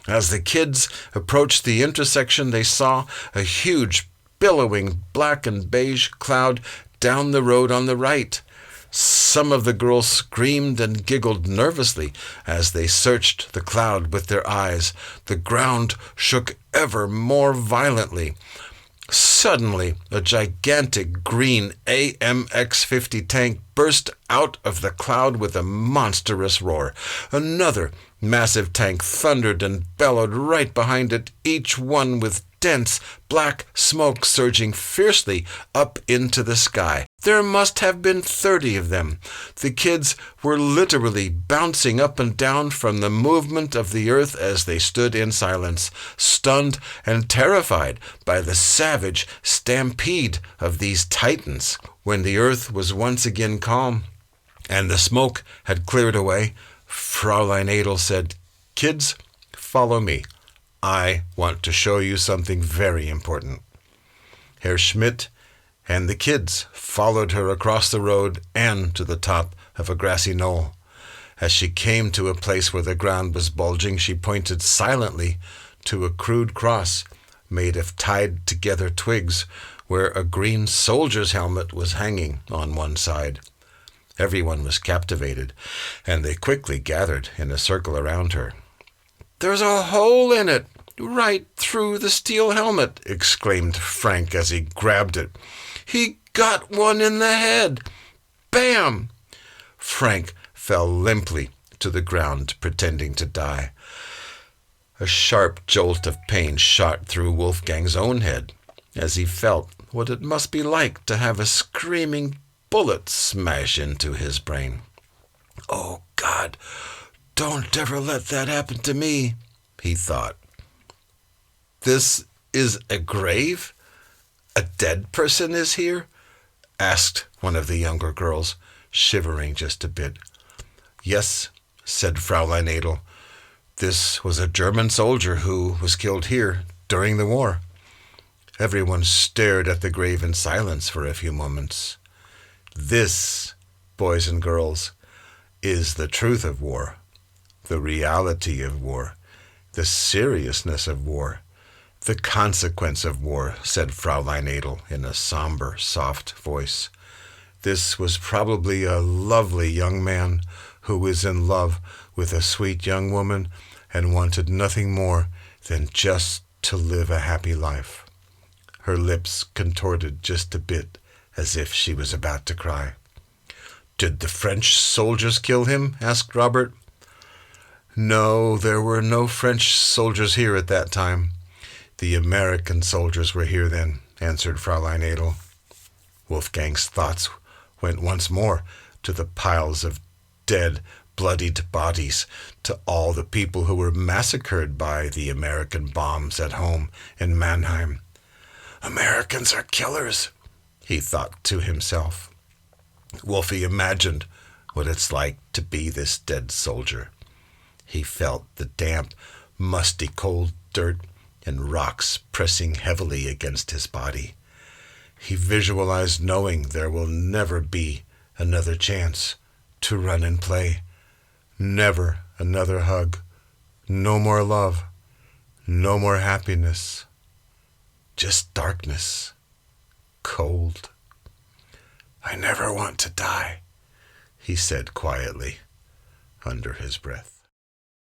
As the kids approached the intersection, they saw a huge, billowing black and beige cloud down the road on the right. Some of the girls screamed and giggled nervously as they searched the cloud with their eyes. The ground shook ever more violently. Suddenly, a gigantic green AMX-50 tank burst out of the cloud with a monstrous roar. Another massive tank thundered and bellowed right behind it, each one with dense black smoke surging fiercely up into the sky. There must have been 30 of them. The kids were literally bouncing up and down from the movement of the earth as they stood in silence, stunned and terrified by the savage stampede of these titans. When the earth was once again calm and the smoke had cleared away, Fraulein Adel said, "Kids, follow me. I want to show you something very important." Herr Schmidt and the kids followed her across the road and to the top of a grassy knoll. As she came to a place where the ground was bulging, she pointed silently to a crude cross made of tied-together twigs where a green soldier's helmet was hanging on one side. Everyone was captivated, and they quickly gathered in a circle around her. "There's a hole in it, right through the steel helmet," exclaimed Frank as he grabbed it. "He got one in the head. Bam!" Frank fell limply to the ground, pretending to die. A sharp jolt of pain shot through Wolfgang's own head as he felt what it must be like to have a screaming bullet smash into his brain. "Oh, God, don't ever let that happen to me," he thought. "This is a grave? A dead person is here?" asked one of the younger girls, shivering just a bit. "Yes," said Fraulein Adel. "This was a German soldier who was killed here during the war." Everyone stared at the grave in silence for a few moments. This, boys and girls, is the truth of war, the reality of war, the seriousness of war, the consequence of war, said Fraulein Adel in a somber, soft voice. This was probably a lovely young man who was in love with a sweet young woman and wanted nothing more than just to live a happy life. Her lips contorted just a bit, as if she was about to cry. "Did the French soldiers kill him?" asked Robert. "No, there were no French soldiers here at that time. The American soldiers were here then," answered Fraulein Adel. Wolfgang's thoughts went once more to the piles of dead, bloodied bodies, to all the people who were massacred by the American bombs at home in Mannheim. "Americans are killers," he thought to himself. Wolfie imagined what it's like to be this dead soldier. He felt the damp, musty, cold dirt and rocks pressing heavily against his body. He visualized knowing there will never be another chance to run and play. Never another hug. No more love. No more happiness. Just darkness. Cold. "I never want to die," he said quietly under his breath.